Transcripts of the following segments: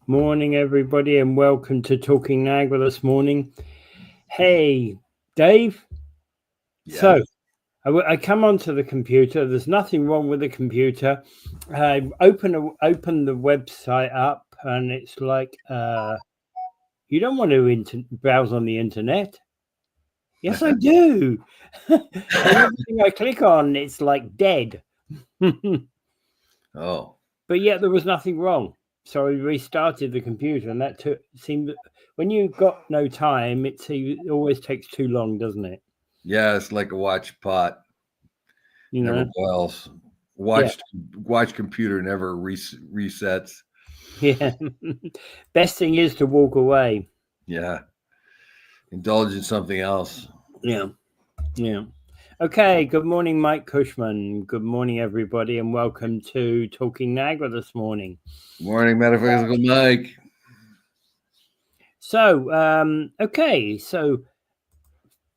Morning, everybody, and welcome to Talking Niagara this morning. Hey, Dave. Yes. So I come onto the computer. There's nothing wrong with the computer. I open the website up, and it's like, you don't want to browse on the internet. Yes, I do. And everything I click on, it's like dead. Oh, But yet there was nothing wrong. So I restarted the computer, and that seemed when you got no time, it always takes too long, doesn't it? yeah, it's like a watch pot You never know? boils. Yeah, Watch computer never resets. yeah. Best thing is to walk away. Yeah, indulge in something else. Yeah, yeah. Okay. Good morning, Mike Cushman. Good morning, everybody, and welcome to Talking Niagara this morning. Morning, metaphysical Mike. So, okay, so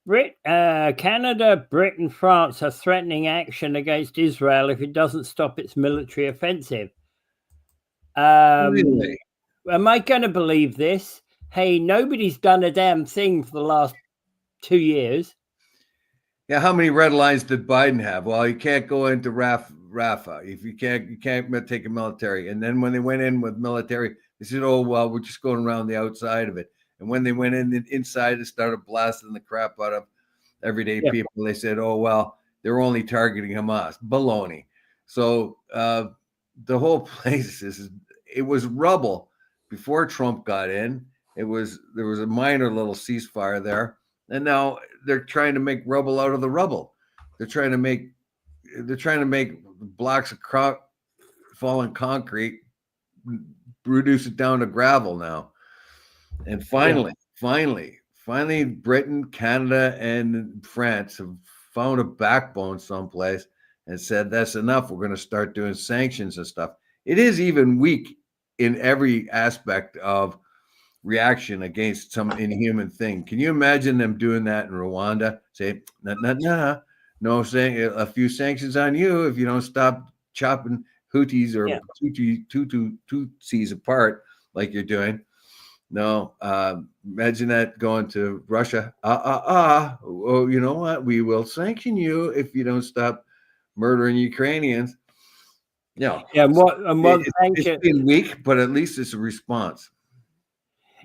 Canada, Britain, France are threatening action against Israel if it doesn't stop its military offensive. Really? Am I going to believe this? Hey, nobody's done a damn thing for the last 2 years. Yeah, how many red lines did Biden have? Well, you can't go into Rafah. If you can't take a military. And then when they went in with military, they said, "Oh well, we're just going around the outside of it." And when they went inside, they started blasting the crap out of everyday Yeah. people. They said, "Oh well, they're only targeting Hamas." Baloney. So the whole place it was rubble before Trump got in. There was a minor little ceasefire there, and now they're trying to make rubble out of the rubble. They're trying to make blocks of fallen concrete, reduce it down to gravel now. And finally, Britain, Canada, and France have found a backbone someplace and said, that's enough. We're going to start doing sanctions and stuff. It is even weak in every aspect of reaction against some inhuman thing. Can you imagine them doing that in Rwanda? Say, no, saying a few sanctions on you if you don't stop chopping Houthis or Tutsis apart like you're doing. No, imagine that going to Russia. Oh, you know what? We will sanction you if you don't stop murdering Ukrainians. Yeah, Yeah, and what it's sanction? been weak, but at least it's a response.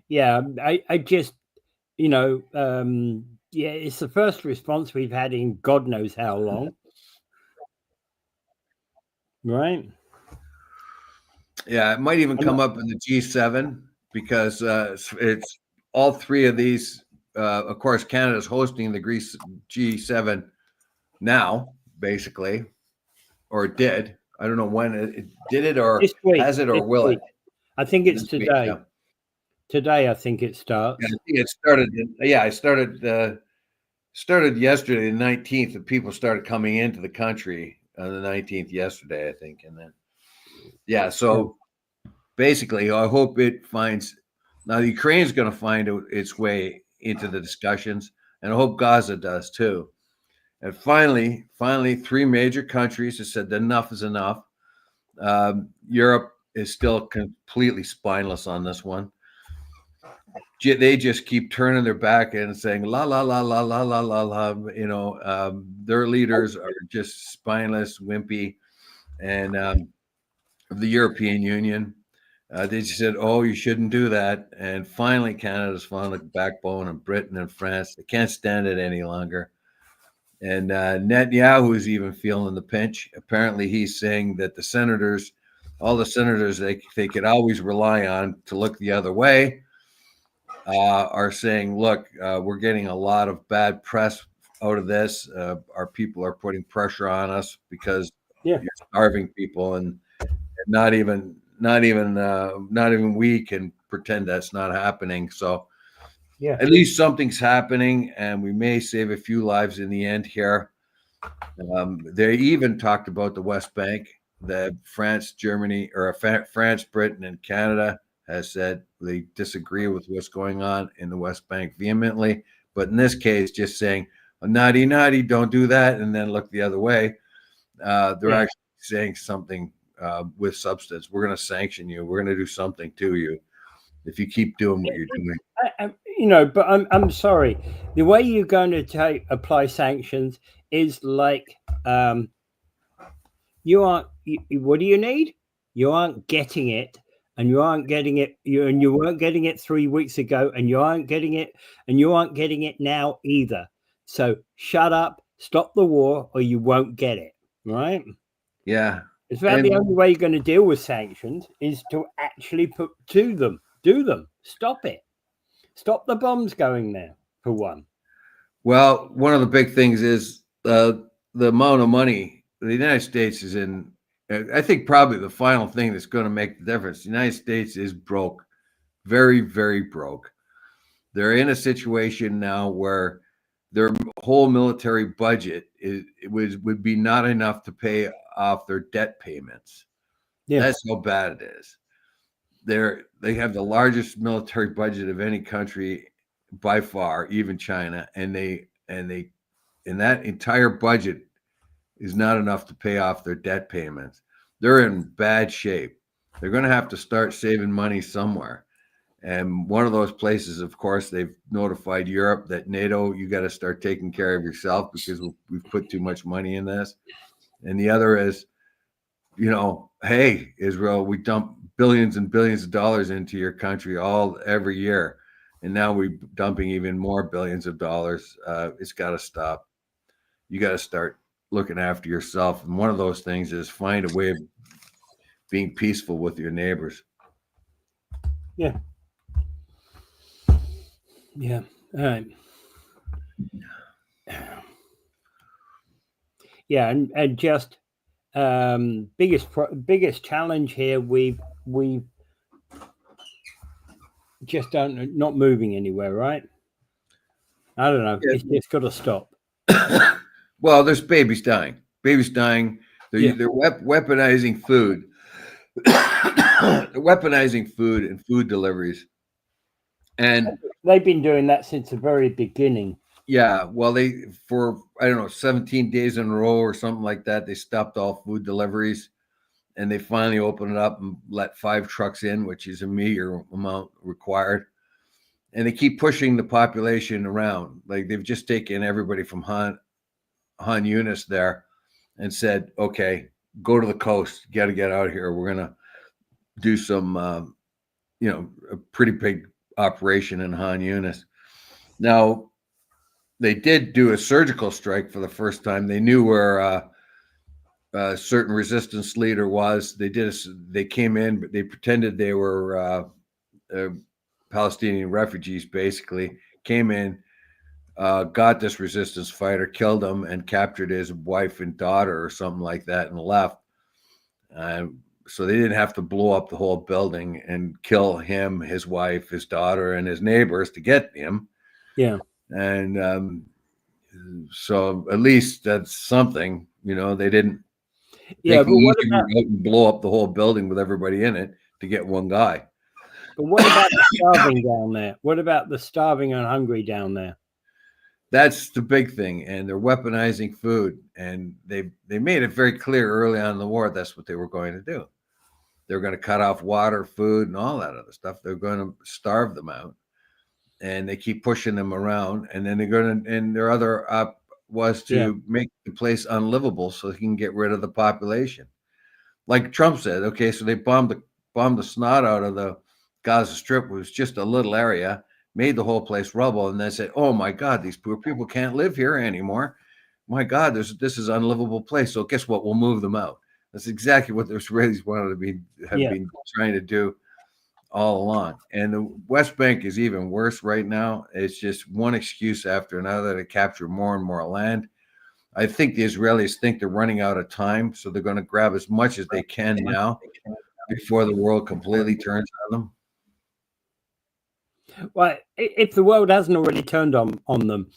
Yeah, I just, yeah, it's the first response we've had in God knows how long, right? Yeah, it might even And, come up in the G7 because it's all three of these. Of course, Canada's hosting the G7 now, basically, or it did. I don't know when it did it or this week, has it this or will it week, I think it's this week. today. Yeah, Today, I think it yeah. starts. I think it started. Yeah, it started yesterday, the 19th, and people started coming into the country on the 19th yesterday, I think, and then yeah. Yeah. So basically, I hope it finds. Now, the Ukraine's going to find its way into the discussions, and I hope Gaza does too. And finally, three major countries have said enough is enough. Europe is still completely spineless on this one. They just keep turning their back and saying la la la la la la la la. Their leaders are just spineless, wimpy, and the European Union. They just said, "Oh, you shouldn't do that." And finally, Canada's found a backbone, and Britain and France. They can't stand it any longer. And Netanyahu is even feeling the pinch. Apparently, he's saying that all the senators they could always rely on to look the other way, are saying, "Look, we're getting a lot of bad press out of this. Our people are putting pressure on us because Yeah. you're starving people, and not even we can pretend that's not happening. So Yeah. at least something's happening, and we may save a few lives in the end here." They even talked about the West Bank. That France, Germany, or France, Britain, and Canada has said they disagree with what's going on in the West Bank vehemently. But in this case, just saying, oh, naughty, naughty, don't do that, and then look the other way. They're Yeah. actually saying something with substance. We're going to sanction you. We're going to do something to you. if you keep doing what you're doing. But I'm sorry. The way you're going to apply sanctions is like you aren't. What do you need? You aren't getting it, and you aren't getting it. You weren't getting it 3 weeks ago, and you aren't getting it, and you aren't getting it now either. So shut up, stop the war, or you won't get it. Right? Yeah. It's about the only way you're going to deal with sanctions is to actually put to them, do them, stop it. Stop the bombs going there, for one. Well, one of the big things is the amount of money the United States is in. I think probably the final thing that's going to make the difference. The United States is broke, very, very broke. They're in a situation now where their whole military budget would be not enough to pay off their debt payments. Yeah. That's how bad it is. They have the largest military budget of any country by far, even China, and that entire budget is not enough to pay off their debt payments. They're in bad shape. They're going to have to start saving money somewhere. And one of those places, of course, they've notified Europe that NATO, you got to start taking care of yourself because we've put too much money in this. And the other is, hey, Israel, we dump billions and billions of dollars into your country every year. And now we're dumping even more billions of dollars. It's got to stop. You got to start looking after yourself. And one of those things is find a way of being peaceful with your neighbors. Yeah. Yeah. All right. Yeah, and just biggest challenge here we've just not moving anywhere, right? I don't know. Yeah. It's got to stop. Well, there's babies dying. They're weaponizing food. They're weaponizing food and food deliveries. And they've been doing that since the very beginning. Yeah, well, for 17 days in a row or something like that, they stopped all food deliveries, and they finally opened it up and let 5 trucks in, which is a meager amount required. And they keep pushing the population around. Like they've just taken everybody from Han Yunis there and said, okay, go to the coast, got to get out of here. We're going to do some, a pretty big operation in Han Yunis. Now, they did do a surgical strike for the first time. They knew where a certain resistance leader was. They came in, but they pretended they were Palestinian refugees, basically. Came in, got this resistance fighter, killed him, and captured his wife and daughter or something like that and left. So they didn't have to blow up the whole building and kill him, his wife, his daughter, and his neighbors to get him. Yeah. And so at least that's something, they didn't take the easy route and blow up the whole building with everybody in it to get one guy. But what about the starving down there? What about the starving and hungry down there? That's the big thing. And they're weaponizing food. And they made it very clear early on in the war that's what they were going to do. They're going to cut off water, food, and all that other stuff. They're going to starve them out. And they keep pushing them around, and then and their other was to make the place unlivable so they can get rid of the population. Like Trump said, okay, so they bombed the snot out of the Gaza Strip. It was just a little area, made the whole place rubble, and then said, oh my God, these poor people can't live here anymore. My God, this is an unlivable place. So guess what? We'll move them out. That's exactly what the Israelis wanted to have been trying to do all along. And the West Bank is even worse right now. It's just one excuse after another to capture more and more land. I think the Israelis think they're running out of time, so they're going to grab as much as they can now before the world completely turns on them. Well, if the world hasn't already turned on them,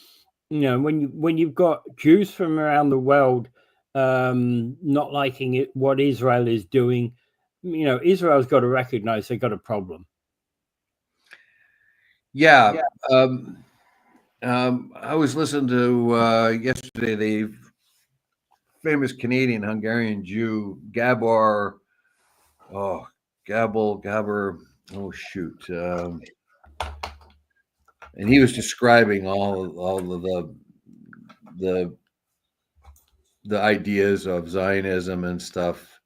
when you've got Jews from around the world not liking it, what Israel is doing, Israel's got to recognize they've got a problem. Yeah. I was listening to yesterday the famous Canadian Hungarian Jew Gabor, oh shoot, and he was describing all of the the ideas of Zionism and stuff.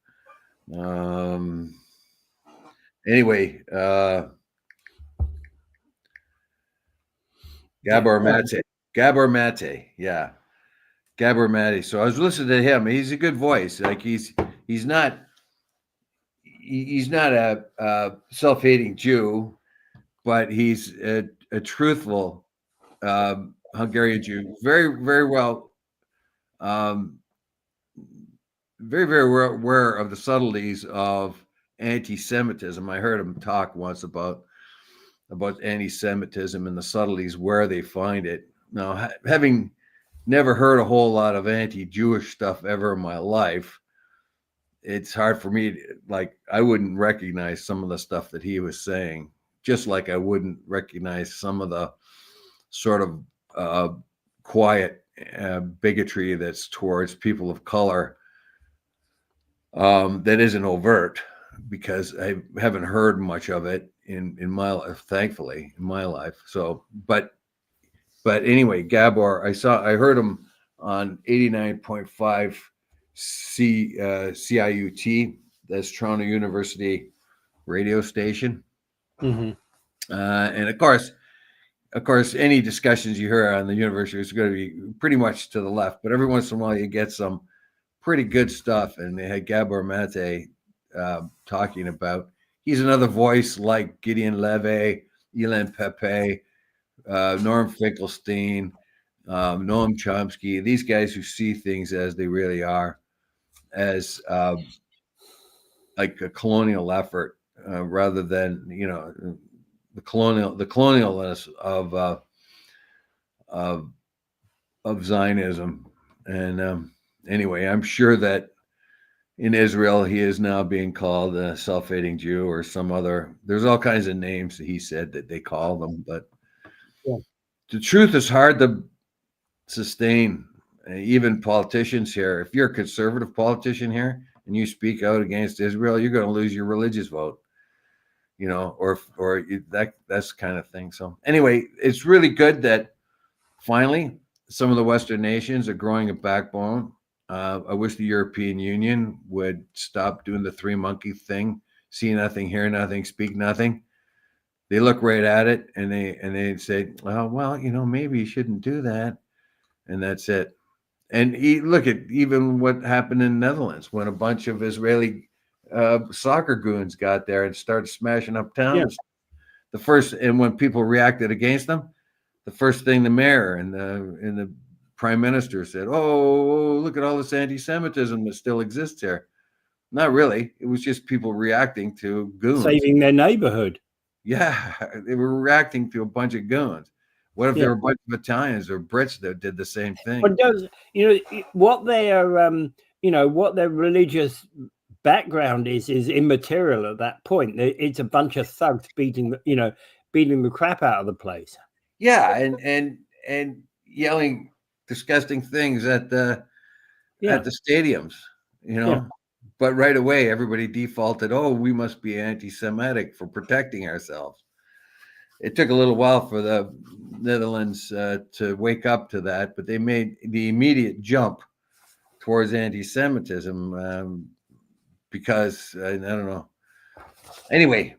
Um, anyway, Gabor Mate, Gabor Mate, yeah, Gabor Mate. So I was listening to him. He's a good voice. Like he's not he's not a self-hating Jew, but he's a truthful Hungarian Jew. Very very well. Um, very very aware of the subtleties of anti-Semitism. I heard him talk once about anti-Semitism and the subtleties where they find it. Now, having never heard a whole lot of anti-Jewish stuff ever in my life, it's hard for me to, like, I wouldn't recognize some of the stuff that he was saying, just like I wouldn't recognize some of the sort of quiet bigotry that's towards people of color that isn't overt, because I haven't heard much of it in my life, thankfully, in my life. So, but anyway, Gabor, I heard him on 89.5 CIUT, that's Toronto University radio station. Mm-hmm. And of course, any discussions you hear on the university is going to be pretty much to the left, but every once in a while you get some pretty good stuff. And they had Gabor Mate talking about, he's another voice like Gideon Levy, Elon Pepe, Norm Finkelstein, Noam Chomsky, these guys who see things as they really are, as like a colonial effort, rather than, the colonialness of Zionism. And anyway, I'm sure that in Israel he is now being called a self-hating Jew or some other. There's all kinds of names that he said that they call them, but Yeah. the truth is hard to sustain. Even politicians here, if you're a conservative politician here and you speak out against Israel, you're going to lose your religious vote, or that's kind of thing. So anyway, it's really good that finally some of the Western nations are growing a backbone. I wish the European Union would stop doing the three monkey thing: see nothing, hear nothing, speak nothing. They look right at it and they say, "Oh, well, maybe you shouldn't do that," and that's it. And look at even what happened in the Netherlands when a bunch of Israeli soccer goons got there and started smashing up towns. Yeah. And when people reacted against them, the first thing the mayor and the prime minister said, "Oh, look at all this anti-Semitism that still exists here." Not really. It was just people reacting to goons. Saving their neighborhood. Yeah, they were reacting to a bunch of goons. What if there were a bunch of Italians or Brits that did the same thing? But what their religious background is immaterial at that point. It's a bunch of thugs beating the crap out of the place. Yeah, and yelling disgusting things at the stadiums, Yeah. But right away everybody defaulted, "Oh, we must be anti-Semitic for protecting ourselves." It took a little while for the Netherlands to wake up to that, but they made the immediate jump towards anti-Semitism because I don't know. Anyway,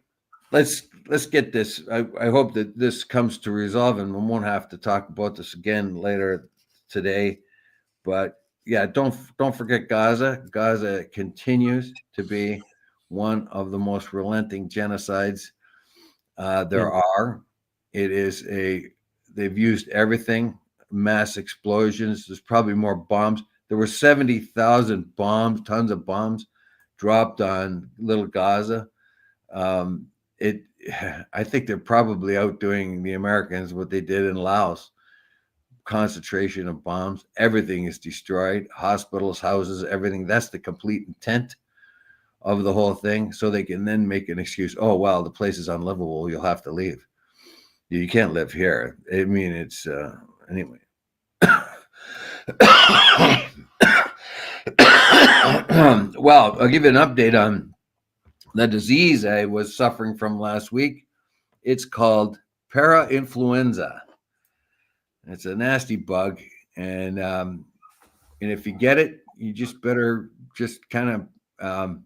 let's get this. I hope that this comes to resolve, and we won't have to talk about this again later today. But yeah, don't forget Gaza. Gaza continues to be one of the most relenting genocides there are. It is they've used everything, mass explosions. There's probably more bombs. There were 70,000 bombs, tons of bombs dropped on little Gaza. I think they're probably outdoing the Americans what they did in Laos. Concentration of bombs. Everything is destroyed. Hospitals, houses, everything. That's the complete intent of the whole thing. So they can then make an excuse. "Oh, well, the place is unlivable. You'll have to leave. You can't live here." I mean, it's anyway. Well, I'll give you an update on the disease I was suffering from last week. It's called parainfluenza. It's a nasty bug, and if you get it, you just better just kind of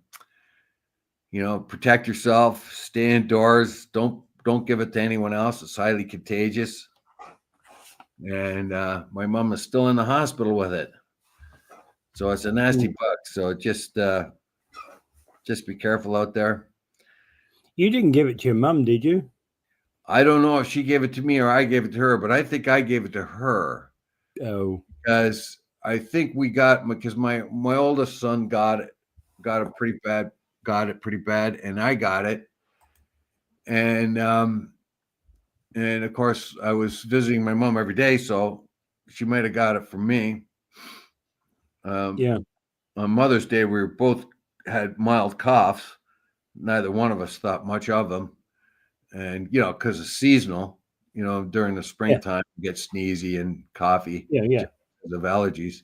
protect yourself, stay indoors, don't give it to anyone else. It's highly contagious. And my mom is still in the hospital with it. So it's a nasty bug. So just be careful out there. You didn't give it to your mum, did you? I don't know if she gave it to me or I gave it to her, but I think I gave it to her. Oh, Because I think because my oldest son got it pretty bad, and I got it. And of course I was visiting my mom every day, so she might have got it from me. yeah. On Mother's Day, we both had mild coughs. Neither one of us thought much of them. And, because it's seasonal, during the springtime, you get sneezy and coffee. Yeah. Because of allergies.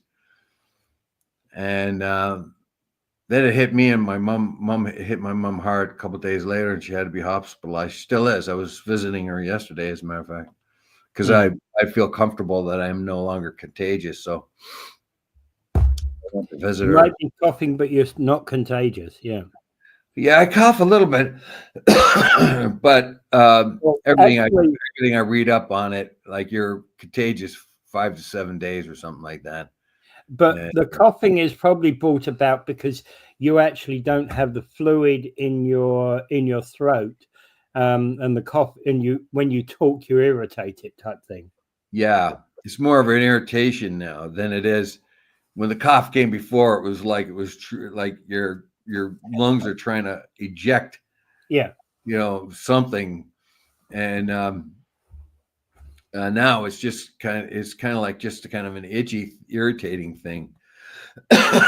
And then it hit me, and my mom hit my mom hard a couple of days later, and she had to be hospitalized. She still is. I was visiting her yesterday, as a matter of fact, because I feel comfortable that I'm no longer contagious. So I went to visit her. You might be coughing, but you're not contagious. Yeah. Yeah, I cough a little bit, but everything I read up on it, like you're contagious 5 to 7 days or something like that. But the coughing is probably brought about because you actually don't have the fluid in your throat, and the cough, and when you talk, you irritate it, type thing. Yeah, it's more of an irritation now than it is when the cough came before. It was like like your lungs are trying to eject, something, and now it's just kind of like just a kind of an itchy, irritating thing,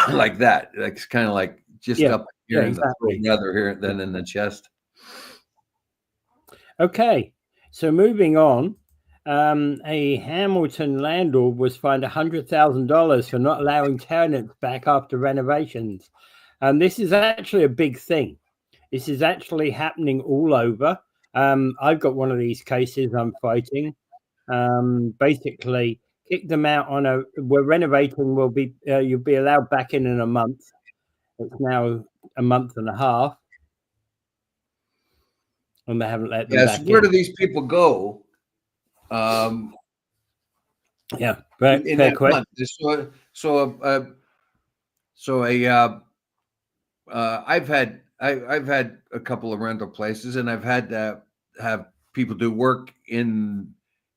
like that. Like it's kind of like just up here in the throat, rather here than in the chest. Okay, so moving on. A Hamilton landlord was fined $100,000 for not allowing tenants back after renovations. And this is actually a big thing. This is actually happening all over. I've got one of these cases I'm fighting. Basically, kick them out we're renovating. You'll be allowed back in a month. It's now a month and a half. And they haven't let them back in. Where do these people go? Yeah, fair question. I've had a couple of rental places, and I've had to have people do work in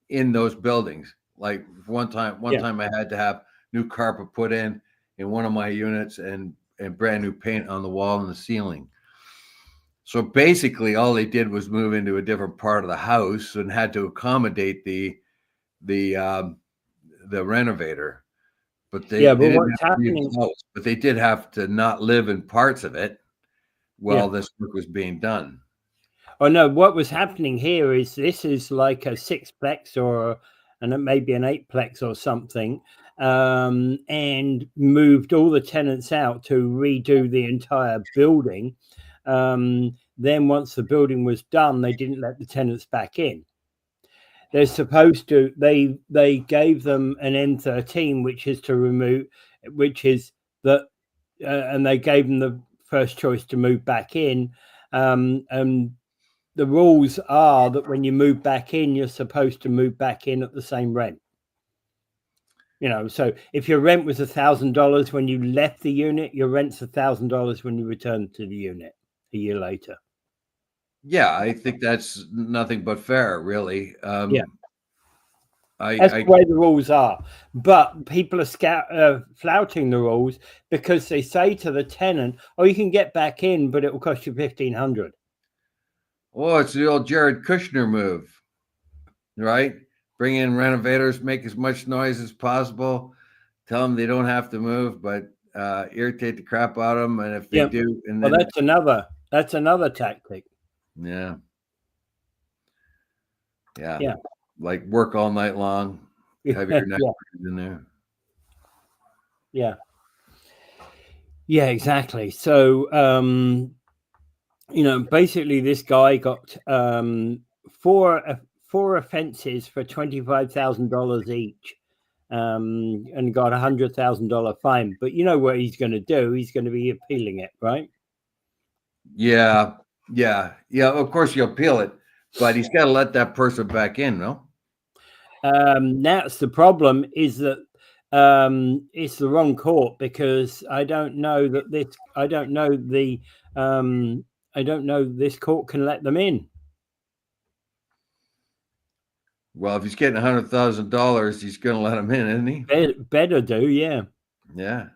those buildings. Like one time I had to have new carpet put in one of my units and brand new paint on the wall and the ceiling. So basically, all they did was move into a different part of the house and had to accommodate the renovator. But they didn't have to leave the house, but they did have to not live in parts of it while this work was being done. Oh no! What was happening here is this is like a 6-plex and maybe an 8-plex or something, and moved all the tenants out to redo the entire building. Then once the building was done, they didn't let the tenants back in. They're supposed to. They gave them an N13, which is to remove, and they gave them the first choice to move back in. And the rules are that when you move back in, you're supposed to move back in at the same rent. So if your rent was $1,000 when you left the unit, your rent's $1,000 when you return to the unit a year later. Yeah, I think that's nothing but fair, really. That's the way the rules are. But people are flouting the rules because they say to the tenant, "Oh, you can get back in, but it will cost you $1,500." Oh, it's the old Jared Kushner move, right? Bring in renovators, make as much noise as possible, tell them they don't have to move, but irritate the crap out of them. And if they do, and then that's another tactic. Yeah. Like work all night long, have your neck in there. Yeah, exactly. So basically this guy got four offenses for $25,000 each, and got $100,000 fine. But you know what he's going to do? He's going to be appealing it, right? Yeah, yeah, yeah. Of course, you'll appeal it, but he's got to let that person back in, no? That's the problem. Is that it's the wrong court, because I don't know this court can let them in. Well, if he's getting $100,000, he's going to let him in, isn't he? Better do, yeah. Yeah.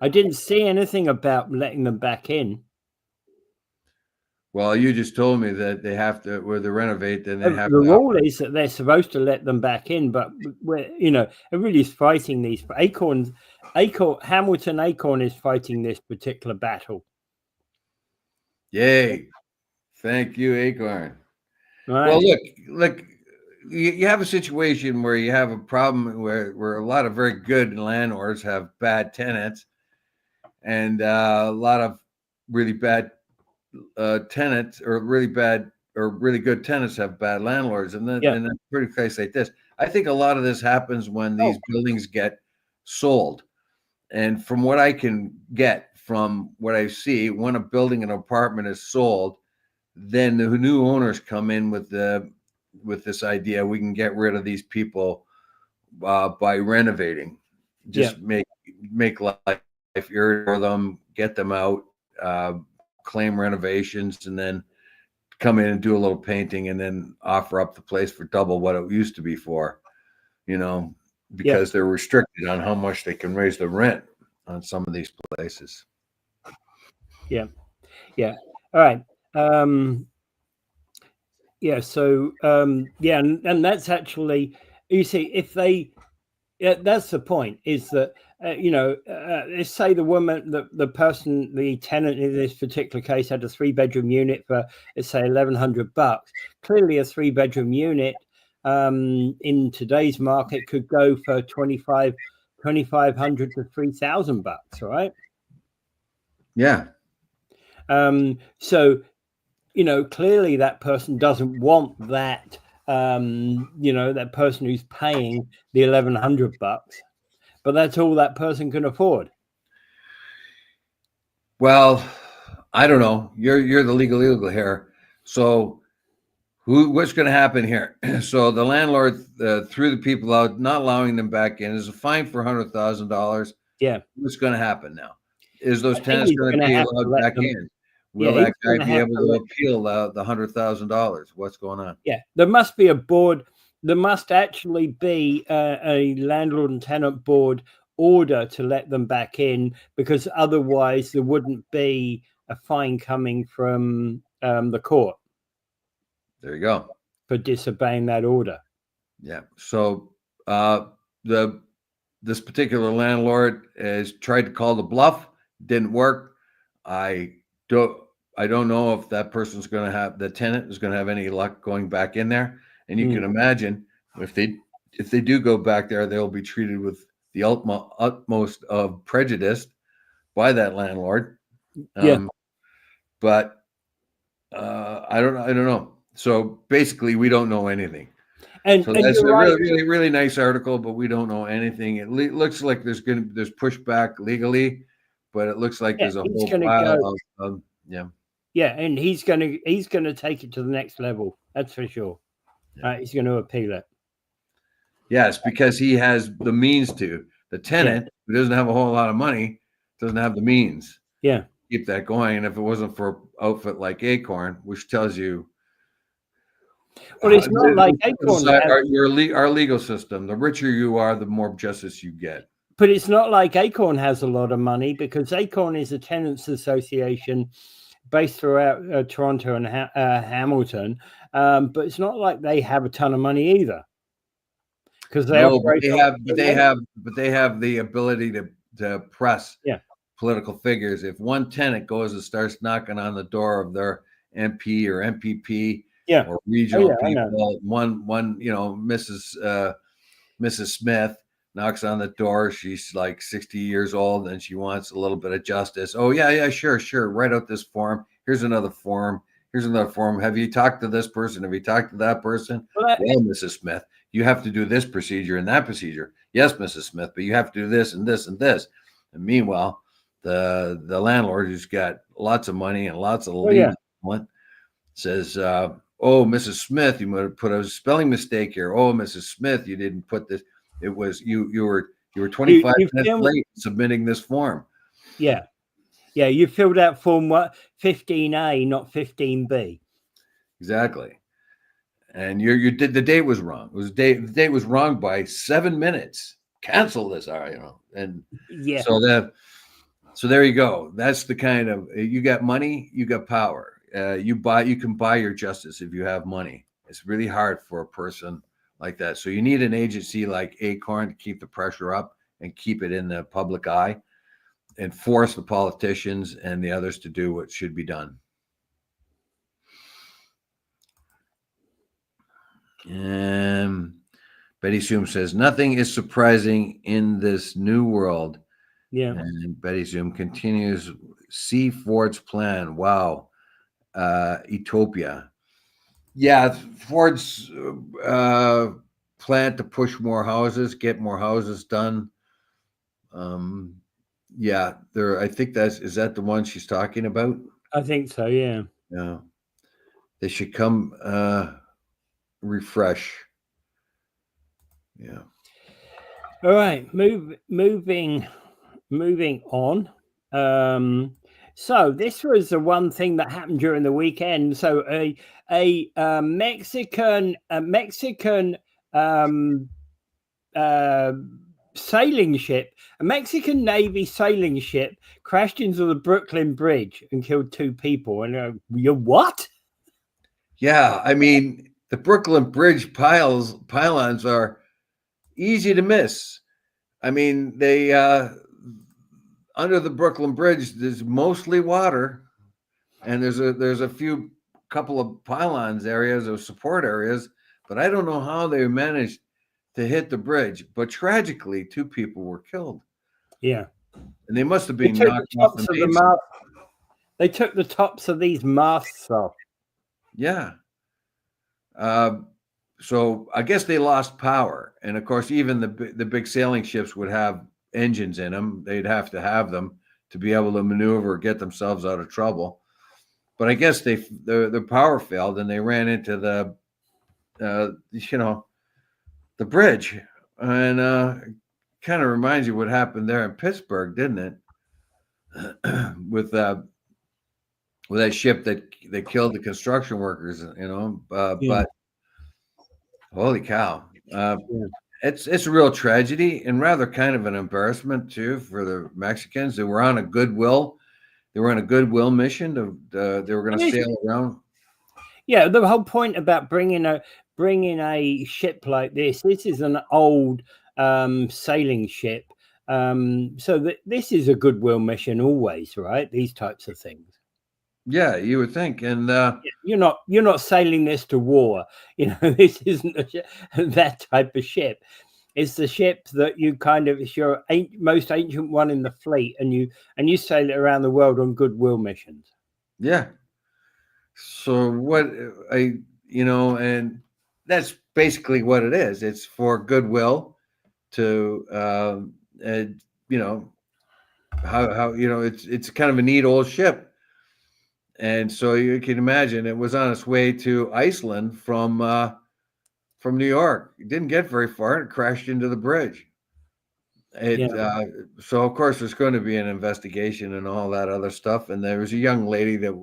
I didn't see anything about letting them back in. Well, you just told me that they have to, where they renovate, then they have The to. rule is that they're supposed to let them back in, but everybody's fighting these. Hamilton Acorn is fighting this particular battle. Yay! Thank you, Acorn. Right? Well, look. You have a situation where you have a problem where a lot of very good landlords have bad tenants, and a lot of really bad tenants, or really bad or really good tenants have bad landlords, and then in a pretty case like this, I think a lot of this happens when these buildings get sold. And from what I can get from what I see, when a building, an apartment is sold, then the new owners come in with this idea: we can get rid of these people by renovating, just make life easier for them, get them out, claim renovations, and then come in and do a little painting, and then offer up the place for double what it used to be for, because they're restricted on how much they can raise the rent on some of these places. Yeah. All right. So and that's actually, you see, if they, that's the point, is that let's say the woman, the tenant in this particular case had a 3-bedroom unit for, let's say, $1,100. Clearly, a 3-bedroom unit in today's market could go for $2,500 to $3,000, right? Yeah. So, clearly that person doesn't want that, that person who's paying the $1,100, but that's all that person can afford. Well, I don't know. You're the legal here. So what's going to happen here? So the landlord threw the people out, not allowing them back in. There's a fine for $100,000. Yeah. What's going to happen now? Is those tenants going to be allowed back in? Will that guy be able to appeal the $100,000? What's going on? Yeah, there must be a board. There must actually be a landlord and tenant board order to let them back in, because otherwise there wouldn't be a fine coming from the court. There you go. For disobeying that order. Yeah. So this particular landlord has tried to call the bluff. Didn't work. I don't know if that person's going to have, the tenant is going to have any luck going back in there. And you can imagine if they do go back there, they'll be treated with the utmost of prejudice by that landlord. But I don't know. So basically, we don't know anything. So that's a really nice article, but we don't know anything. It looks like there's pushback legally, but it looks like there's a whole pile of Yeah, and he's gonna take it to the next level. That's for sure. He's going to appeal it. Yes, because he has the means to. The tenant, who doesn't have a whole lot of money, doesn't have the means. Yeah. Keep that going. And if it wasn't for an outfit like Acorn, which tells you, well, it's not like Acorn. Our legal system, the richer you are, the more justice you get. But it's not like Acorn has a lot of money, because Acorn is a tenants association based throughout Toronto and Hamilton. But it's not like they have a ton of money either. Because they have the ability to press political figures. If one tenant goes and starts knocking on the door of their MP or MPP or regional people, one Mrs. Smith knocks on the door. She's like 60 years old and she wants a little bit of justice. Oh yeah, sure. Write out this form. Here's another form. Here's another form. Have you talked to this person? Have you talked to that person? Well, Well, Mrs. Smith, you have to do this procedure and that procedure. Yes, Mrs. Smith, but you have to do this and this and this. And meanwhile, the landlord, who's got lots of money and lots of legal talent, says, "Oh, Mrs. Smith, you might have put a spelling mistake here. Oh, Mrs. Smith, you didn't put this. It was you were 25 minutes late submitting this form." Yeah. Yeah, you filled out form 15A, not 15B. Exactly. And you did, the date was wrong. The date was wrong by 7 minutes. Cancel this, And yeah. So there you go. That's the kind of, you got money, you got power. You can buy your justice if you have money. It's really hard for a person like that. So you need an agency like Acorn to keep the pressure up and keep it in the public eye and force the politicians and the others to do what should be done. Betty Zoom says, nothing is surprising in this new world. Yeah. And Betty Zoom continues, see Ford's plan. Wow. Utopia. Yeah, Ford's plan to push more houses, get more houses done. Yeah, I think is that the one she's talking about? I think so, yeah. Yeah. They should come refresh. Yeah. All right, moving on. So this was the one thing that happened during the weekend. So a Mexican sailing ship, a Mexican Navy sailing ship, crashed into the Brooklyn Bridge and killed 2 people. And you're what? Yeah, I mean, the Brooklyn Bridge pylons are easy to miss. I mean, they under the Brooklyn Bridge, there's mostly water, and there's a couple of pylons areas or support areas, but I don't know how they managed to hit the bridge. But tragically, 2 people were killed. Yeah, and they must have been knocked off the main. They took the tops of these masts off. Yeah. So I guess they lost power, and of course, even the big sailing ships would have engines in them. They'd have to have them to be able to maneuver or get themselves out of trouble. But I guess the power failed, and they ran into the bridge, and kind of reminds you what happened there in Pittsburgh, didn't it? with that ship that killed the construction workers, But holy cow. It's a real tragedy and rather kind of an embarrassment too for the Mexicans. They were on a goodwill. They were on a goodwill mission. They were going to sail around. Yeah, the whole point about bringing a ship like this is an old sailing ship. So this is a goodwill mission always, right? These types of things. Yeah, you would think, and you're not sailing this to war. This isn't that type of ship. It's the ship that it's your most ancient one in the fleet, and you sail it around the world on goodwill missions. Yeah. So and that's basically what it is. It's for goodwill to, it's kind of a neat old ship. And so you can imagine it was on its way to Iceland from New York. It didn't get very far. It crashed into the bridge. So of course there's going to be an investigation and all that other stuff. And there was a young lady that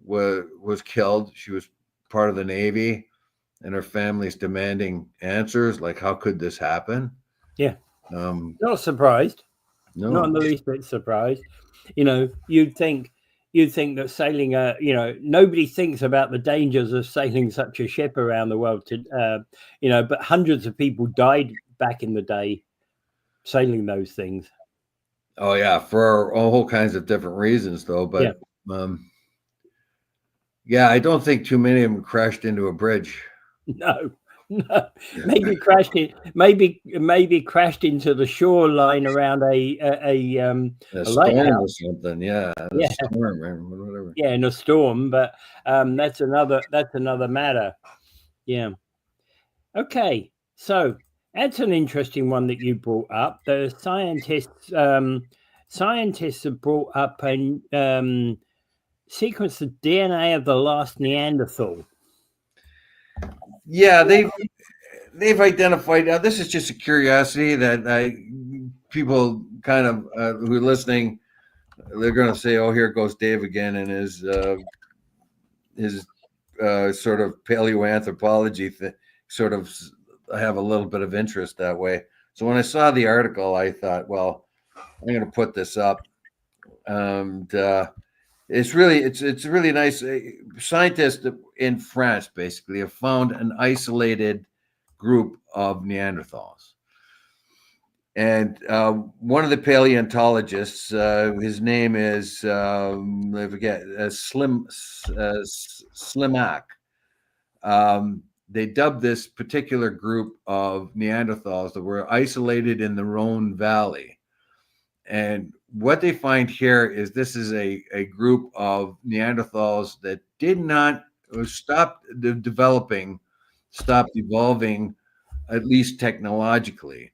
was killed. She was part of the Navy, and her family's demanding answers. Like, how could this happen? Yeah. Not surprised. No. Not in the least bit surprised. You'd think that sailing nobody thinks about the dangers of sailing such a ship around the world but hundreds of people died back in the day sailing those things. Oh yeah, for all kinds of different reasons though. But I don't think too many of them crashed into a bridge. No, No, maybe crashed into the shoreline around A a storm or lighthouse. something. Yeah, a Yeah, storm or whatever. yeah, in a storm, but that's another matter. Yeah. Okay. So that's an interesting one that you brought up. The scientists have brought up a sequence of DNA of the last Neanderthal. Yeah, they've identified. Now, this is just a curiosity that people kind of who are listening, they're going to say, "Oh, here goes Dave again," and his sort of paleoanthropology sort of have a little bit of interest that way. So when I saw the article, I thought, well, I'm going to put this up, and it's really nice. Scientists in France basically have found an isolated group of Neanderthals. And one of the paleontologists, his name is I forget, Slimak. They dubbed this particular group of Neanderthals that were isolated in the Rhone Valley. And what they find here is this is a group of Neanderthals that did not stop developing, stopped evolving, at least technologically.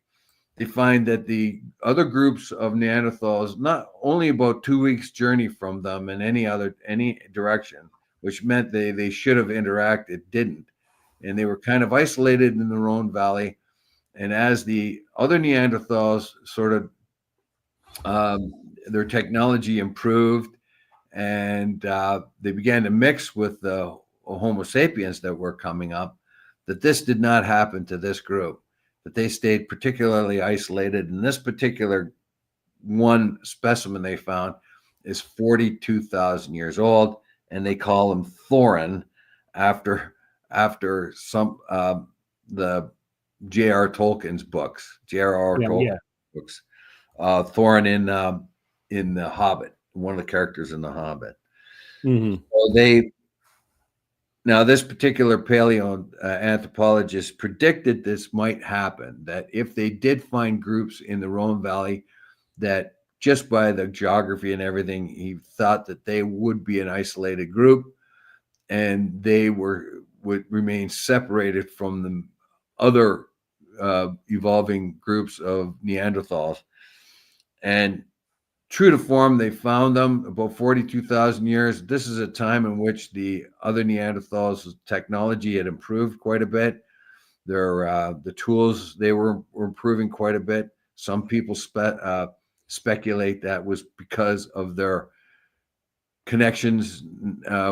They find that the other groups of Neanderthals, not only about 2 weeks journey from them in any direction, which meant they should have interacted, didn't. And they were kind of isolated in the Rhone Valley. And as the other Neanderthals sort of their technology improved and they began to mix with the Homo sapiens that were coming up, that this did not happen to this group, that they stayed particularly isolated. And this particular one specimen they found is 42,000 years old, and they call him Thorin after some the J.R. Tolkien's books, J.R.R. Yeah, Tolkien yeah. books. Thorin in the Hobbit, one of the characters in the Hobbit. Mm-hmm. So now this particular anthropologist predicted this might happen, that if they did find groups in the Rhone Valley, that just by the geography and everything, he thought that they would be an isolated group and they would remain separated from the other evolving groups of Neanderthals. And true to form, they found them about 42,000 years. This is a time in which the other Neanderthals' technology had improved quite a bit. The tools they were improving quite a bit. Some people speculate that was because of their connections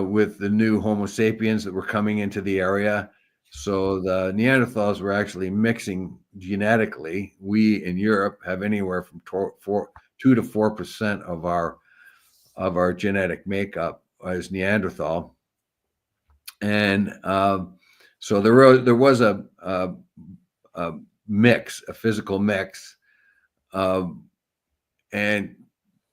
with the new Homo sapiens that were coming into the area. So the Neanderthals were actually mixing genetically. We in Europe have anywhere from 2 to 4% of our genetic makeup as Neanderthal, and so there was a mix, a physical mix, and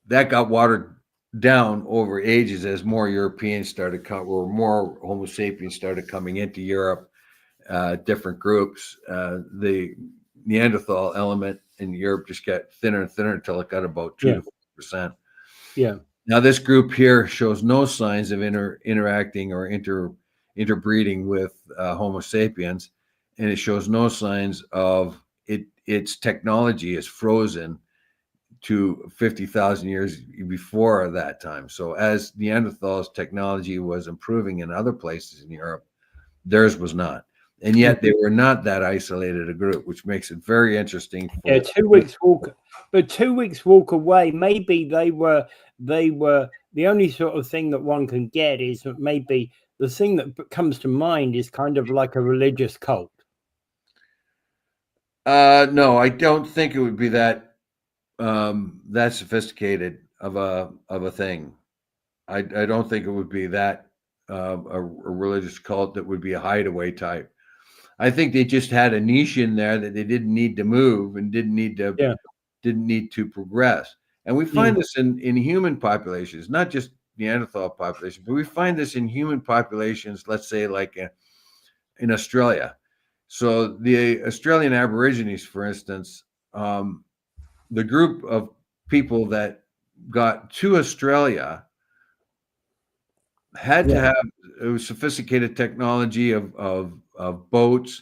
that got watered down over ages as more Europeans started or more Homo sapiens started coming into Europe. Different groups, the Neanderthal element in Europe just got thinner and thinner until it got about 2 to 4%. Yeah. Now this group here shows no signs of interacting or interbreeding with Homo sapiens, and it shows no signs of its technology is frozen to 50,000 years before that time. So as Neanderthals' technology was improving in other places in Europe, theirs was not. And yet they were not that isolated a group, which makes it very interesting. Yeah, 2 weeks walk, but 2 weeks walk away. Maybe they were the only sort of thing that one can get is that maybe the thing that comes to mind is kind of like a religious cult. No, I don't think it would be that sophisticated of a thing. I don't think it would be that a religious cult that would be a hideaway type. I think they just had a niche in there that they didn't need to move and didn't need to progress. And we find this in human populations, not just Neanderthal populations, but we find this in human populations. Let's say like in Australia. So the Australian Aborigines, for instance, the group of people that got to Australia had to have sophisticated technology of boats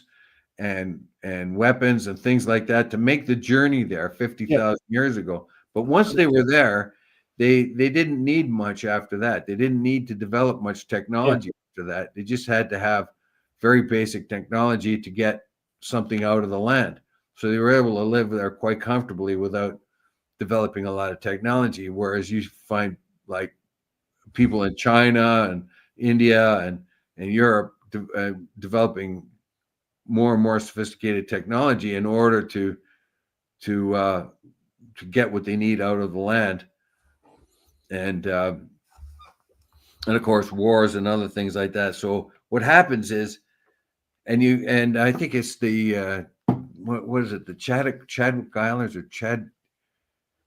and weapons and things like that to make the journey there 50,000 years ago. But once they were there, they didn't need much after that. They didn't need to develop much technology after that. They just had to have very basic technology to get something out of the land. So they were able to live there quite comfortably without developing a lot of technology. Whereas you find like people in China and India and Europe developing more and more sophisticated technology in order to get what they need out of the land, and of course wars and other things like that. So what happens is, and I think it's the what is it, the Chadwick Islands or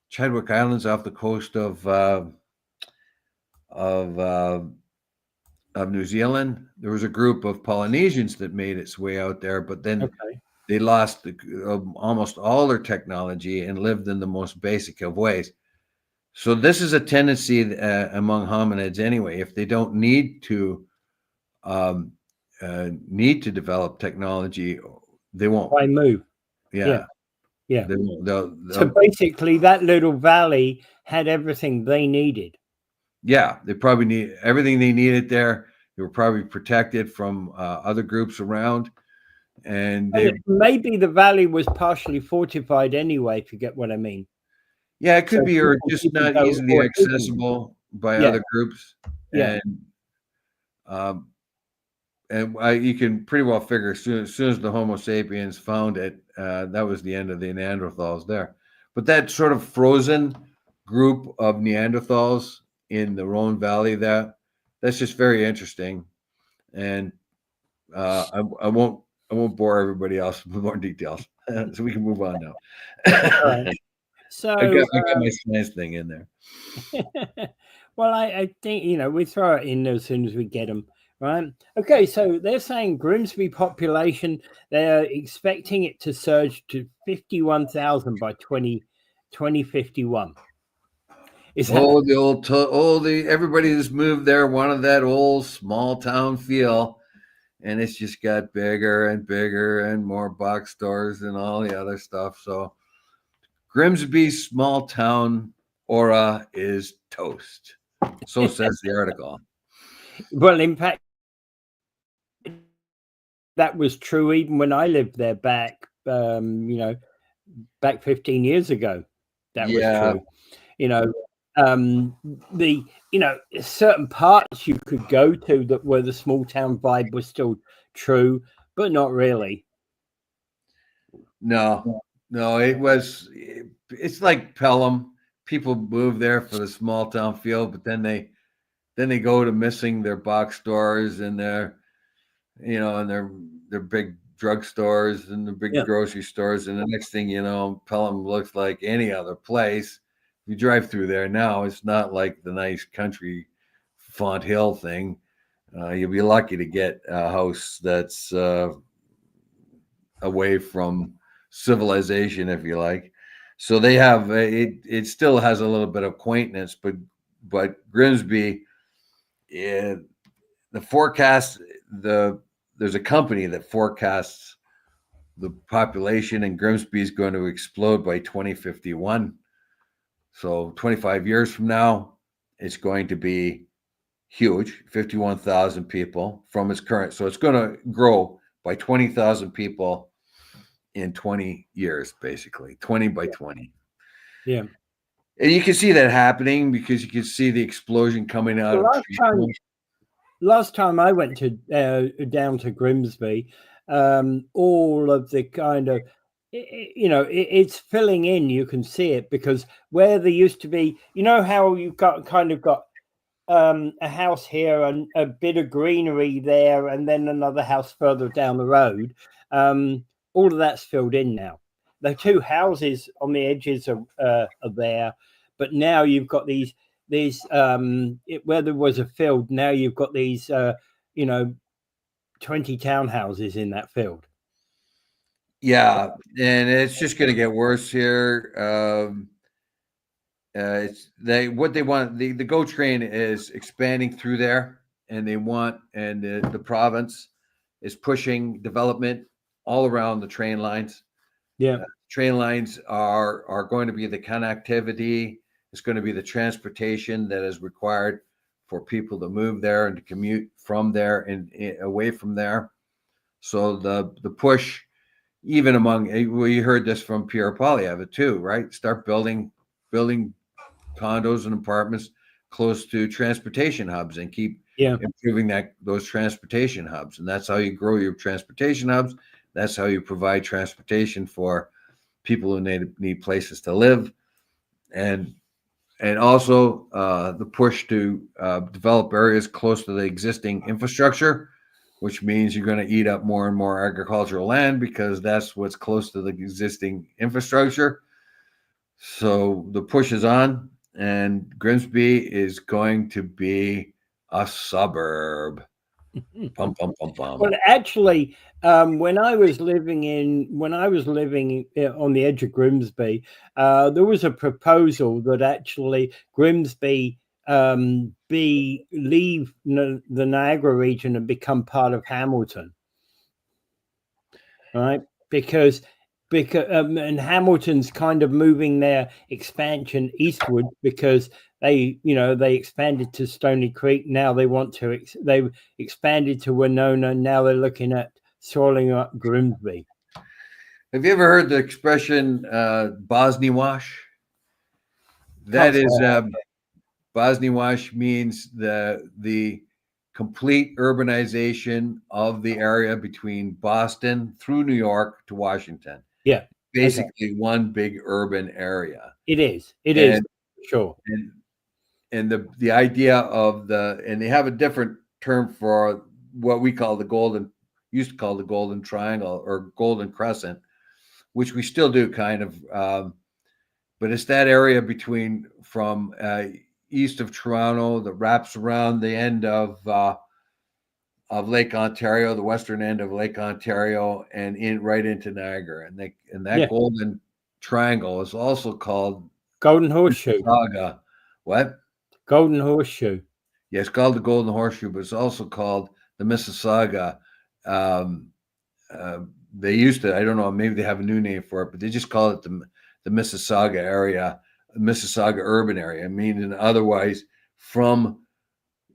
Chadwick Islands off the coast of New Zealand. There was a group of Polynesians that made its way out there, but then they lost almost all their technology and lived in the most basic of ways. So this is a tendency among hominids anyway. If they don't need to develop technology, they won't. Why move? Yeah. So basically, that little valley had everything they needed. Yeah, they probably need everything they needed there. They were probably protected from other groups around. And maybe the valley was partially fortified anyway, if you get what I mean. Yeah, it could be, or just not easily accessible by other groups. Yeah. And you can pretty well figure as soon as the Homo sapiens found it, that was the end of the Neanderthals there. But that sort of frozen group of Neanderthals in the Rhone Valley, that's just very interesting. And I won't bore everybody else with more details, so we can move on now. All right. So I got my science thing in there. Well, I think, we throw it in as soon as we get them, right? Okay, so they're saying Grimsby population, they're expecting it to surge to 51,000 by 2051. Is that everybody that's moved there wanted that old small town feel, and it's just got bigger and bigger and more box stores and all the other stuff. So Grimsby's small town aura is toast. So says the article. Well, in fact, that was true even when I lived there back 15 years ago. That was true. Certain parts you could go to that where the small town vibe was still true, but not really. No, it's like Pelham. People move there for the small town feel, but then they go to missing their box stores and their big drugstores and the big grocery stores, and the next thing you know, Pelham looks like any other place. You drive through there now, it's not like the nice country Font Hill thing. You'll be lucky to get a house that's away from civilization, if you like. So they have it still has a little bit of quaintness, but Grimsby, the forecast, there's a company that forecasts the population in Grimsby is going to explode by 2051. So 25 years from now, it's going to be huge, 51,000 people from its current. So it's going to grow by 20,000 people in 20 years, basically 20 by 20. Yeah. And you can see that happening because you can see the explosion coming out of last time I went to down to Grimsby, all of the kind of, it's filling in. You can see it because where there used to be, how you've got a house here and a bit of greenery there, and then another house further down the road. All of that's filled in now. The two houses on the edges are there, but now you've got these where there was a field, now you've got these 20 townhouses in that field. Yeah, and it's just going to get worse here. It's what they want. The GO train is expanding through there, and the province is pushing development all around the train lines. Yeah. Train lines are going to be the connectivity. It's going to be the transportation that is required for people to move there and to commute from there and away from there. So the push, even among we heard this from Pierre Poilievre too, right? Start building condos and apartments close to transportation hubs and keep Yeah. improving those transportation hubs. And that's how you grow your transportation hubs. That's how you provide transportation for people who need places to live, and also the push to develop areas close to the existing infrastructure, which means you're going to eat up more and more agricultural land because that's what's close to the existing infrastructure. So the push is on, and Grimsby is going to be a suburb. Pum, pum, pum, pum. Well, actually, when I was living on the edge of Grimsby, there was a proposal that actually Grimsby leave the Niagara region and become part of Hamilton, right? Because and Hamilton's kind of moving their expansion eastward because they expanded to Stony Creek. Now they want to they expanded to Winona. Now they're looking at soiling up Grimsby. Have you ever heard the expression Bosniwash? That Can't is say Bosniwash means the complete urbanization of the area between Boston through New York to Washington. yeah, Basically, one big urban area. it is. It is And sure. and the idea of and they have a different term for what we call used to call the Golden Triangle or Golden Crescent, which we still do kind of. But it's that area from east of Toronto that wraps around the end of Lake Ontario, the western end of Lake Ontario, and right into Niagara. And that Golden Triangle is also called Golden Horseshoe. Mississauga. What? Golden Horseshoe. Yeah, it's called the Golden Horseshoe, but it's also called the Mississauga. They used to, I don't know, maybe they have a new name for it, but they just call it the Mississauga area, Mississauga urban area, meaning otherwise from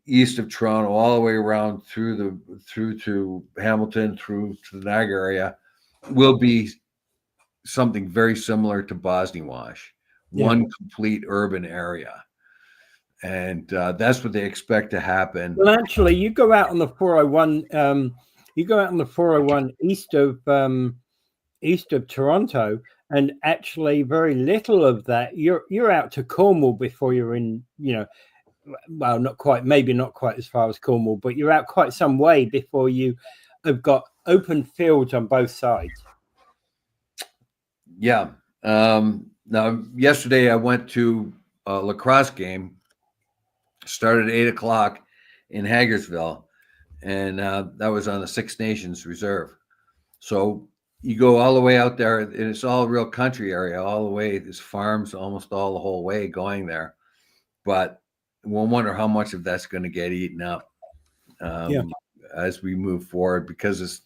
east of Toronto all the way around through to Hamilton, through to the Niagara area, will be something very similar to Bosniwash, one complete urban area. And that's what they expect to happen. Well, actually, you go out on the 401. You go out on the 401 east of Toronto, and actually, very little of that. You're out to Cornwall before you're in. Well, not quite. Maybe not quite as far as Cornwall, but you're out quite some way before you have got open fields on both sides. Yeah. Now, yesterday I went to a lacrosse game. Started at 8:00 in Hagersville, and that was on the Six Nations Reserve. So you go all the way out there, and it's all real country area, all the way. There's farms almost all the whole way going there, but we'll wonder how much of that's going to get eaten up as we move forward, because it's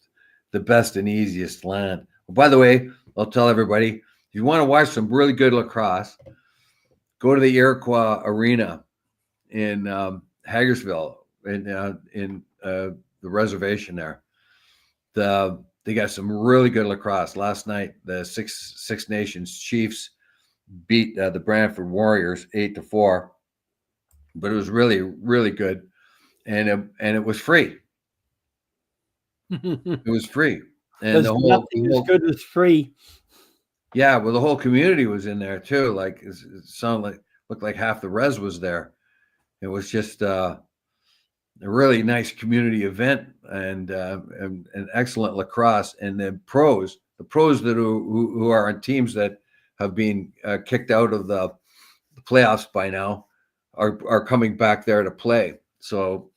the best and easiest land. Well, by the way, I'll tell everybody, if you want to watch some really good lacrosse, go to the Iroquois Arena in Hagersville, in the reservation there. They got some really good lacrosse. Last night, the Six Nations Chiefs beat the Brantford Warriors 8-4, but it was really, really good, and it was free. It was free, and There's nothing as good as free. Yeah, well, the whole community was in there too. Like it sounded looked like half the res was there. It was just a really nice community event, and an excellent lacrosse. And the pros that who are on teams that have been kicked out of the playoffs by now are coming back there to play. So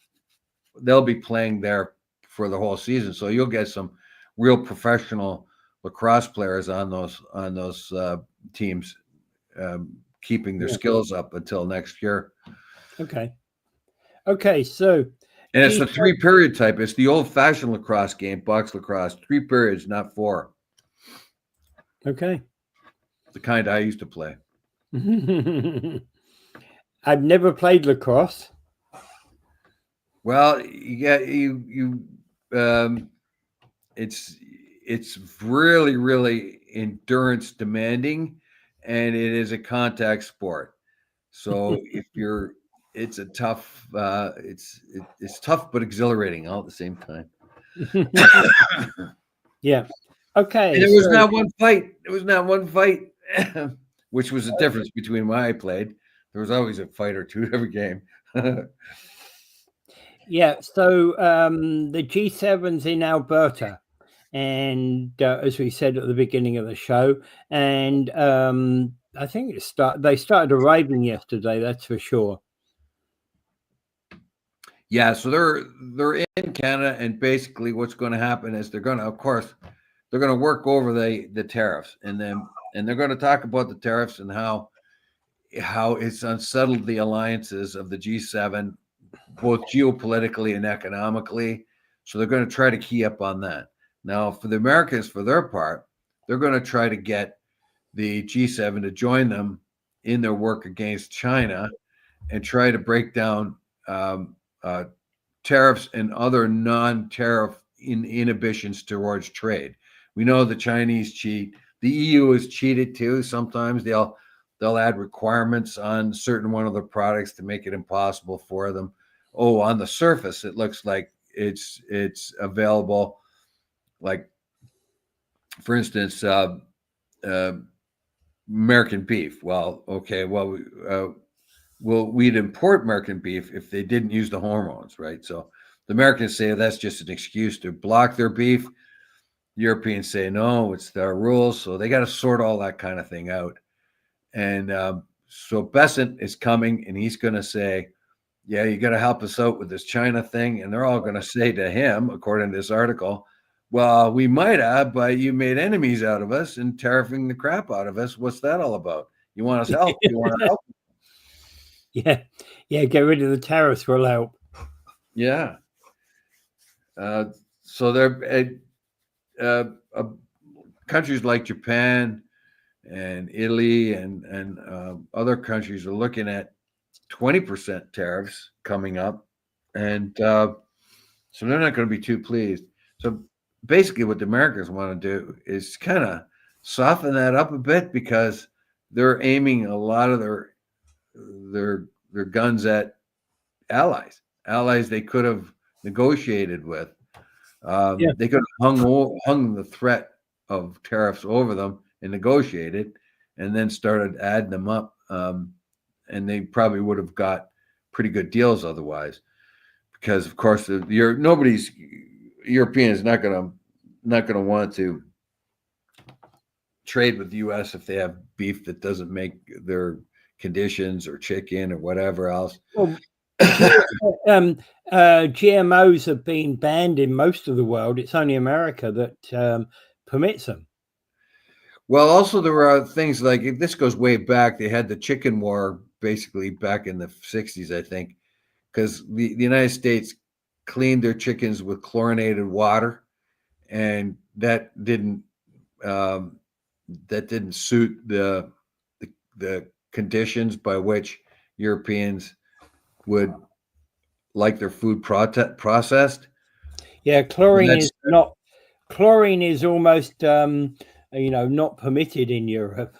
they'll be playing there for the whole season. So you'll get some real professional lacrosse players on those teams, keeping their skills up until next year. Okay, so And it's the 3-period type. It's the old-fashioned lacrosse game, box lacrosse. 3 periods, not 4. Okay. The kind I used to play. I've never played lacrosse. Well, it's really, really endurance demanding, and it is a contact sport. So it's a tough, it's tough but exhilarating all at the same time. Yeah. Okay. And there was not one fight. There was not one fight, which was the difference between when I played. There was always a fight or two every game. Yeah. So the G7's in Alberta, and as we said at the beginning of the show, and I think they started arriving yesterday. That's for sure. Yeah, so they're in Canada, and basically what's going to happen is they're going to work over the tariffs, and they're going to talk about the tariffs and how it's unsettled the alliances of the G7, both geopolitically and economically. So they're going to try to key up on that. Now, for the Americans, for their part, they're going to try to get the G7 to join them in their work against China and try to break down tariffs and other non-tariff inhibitions towards trade. We know the Chinese cheat. The EU is cheated too. Sometimes they'll add requirements on certain one of the products to make it impossible for them. Oh, on the surface, it looks like it's available. Like, for instance, American beef. Well, okay, well, we'd import American beef if they didn't use the hormones, right? So the Americans say that's just an excuse to block their beef. Europeans say, no, it's their rules. So they got to sort all that kind of thing out. And so Besant is coming, and he's going to say, yeah, you got to help us out with this China thing. And they're all going to say to him, according to this article, well, we might have, but you made enemies out of us and tariffing the crap out of us. What's that all about? You want us help? You want to help? Yeah. Get rid of the tariffs will help. Yeah. So they're countries like Japan and Italy and other countries are looking at 20% tariffs coming up, and so they're not going to be too pleased. So basically, what the Americans want to do is kind of soften that up a bit, because they're aiming a lot of their guns at allies they could have negotiated with. They could have hung the threat of tariffs over them and negotiated, and then started adding them up. And they probably would have got pretty good deals otherwise, because of course European is not going to want to trade with the U.S. if they have beef that doesn't make their conditions, or chicken or whatever else. Well, GMOs have been banned in most of the world. It's only America that permits them. Well, also there are things like, this goes way back. They had the chicken war basically back in the 60s, I think, because the United States cleaned their chickens with chlorinated water, and that didn't suit the conditions by which Europeans would like their food processed. Yeah, chlorine is almost not permitted in Europe.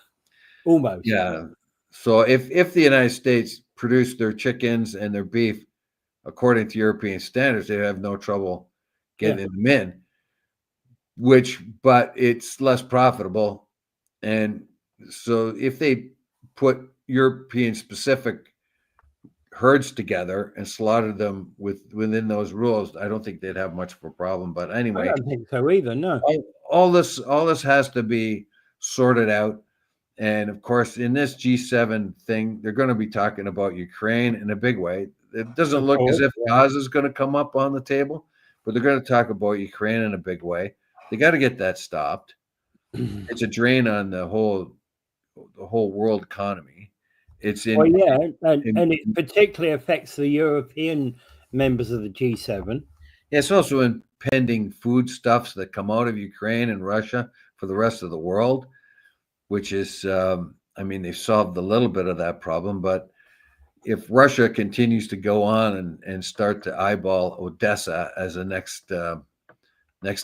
Almost. Yeah. So if the United States produced their chickens and their beef according to European standards, they have no trouble getting them in. But it's less profitable. And so if they put European specific herds together and slaughtered them within those rules, I don't think they'd have much of a problem. But anyway, I don't think so either. No. All this has to be sorted out. And of course, in this G7 thing, they're going to be talking about Ukraine in a big way. It doesn't look as if Gaza is going to come up on the table, but they're going to talk about Ukraine in a big way. They got to get that stopped. It's a drain on the whole world economy. It's Well, in, yeah, in and it particularly affects the European members of the G7. it's also impending foodstuffs that come out of Ukraine and Russia for the rest of the world, which is, I mean, they've solved a little bit of that problem, but if Russia continues to go on and start to eyeball Odessa as a next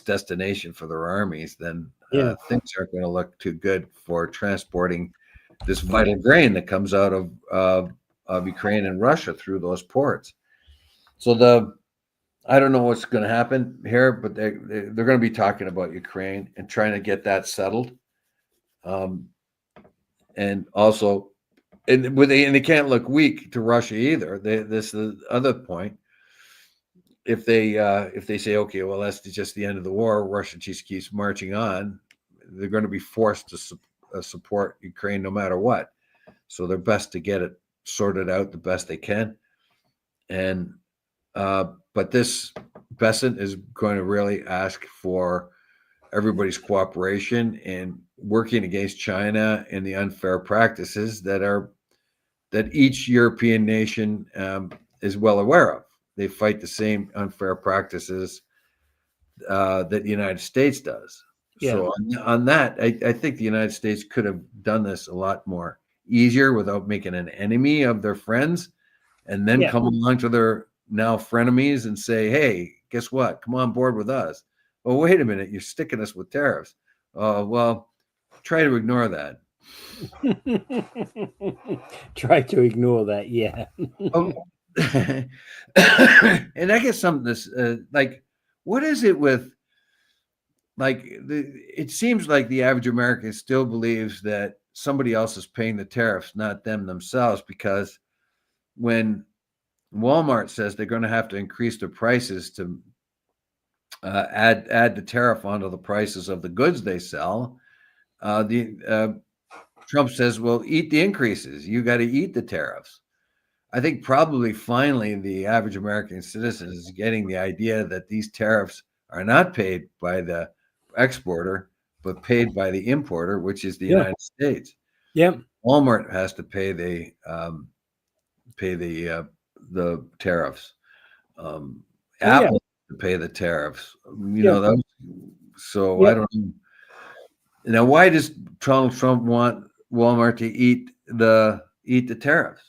destination for their armies, then Yeah, things aren't going to look too good for transporting this vital grain that comes out of Ukraine and Russia through those ports. So I don't know what's going to happen here, but they're going to be talking about Ukraine and trying to get that settled. And also, and they can't look weak to Russia either. This is the other point. If they say, okay, well, that's just the end of the war, Russia just keeps marching on, they're going to be forced to support Ukraine no matter what. So they're best to get it sorted out the best they can. And but this Besant is going to really ask for everybody's cooperation in working against China and the unfair practices that each European nation is well aware of. They fight the same unfair practices that the United States does. yeah, So on that, I think the United States could have done this a lot more easier without making an enemy of their friends, and then yeah. come along to their now frenemies and say, "Hey, guess what? Come on board with us." Oh, wait a minute, you're sticking us with tariffs. Well, try to ignore that. Try to ignore that. Yeah, Oh, and I guess something this like, what is it with like it seems like the average American still believes that somebody else is paying the tariffs, not them themselves, because when Walmart says they're going to have to increase their prices to add the tariff onto the prices of the goods they sell, the Trump says, "Well, eat the increases. You got to eat the tariffs." I think probably finally the average American citizen is getting the idea that these tariffs are not paid by the exporter, but paid by the importer, which is the yeah, United States. yeah. Walmart has to pay the tariffs. Um, Oh, yeah, Apple has to pay the tariffs. yeah, So I yeah. don't know. Now, why does Donald Trump want Walmart to eat the tariffs?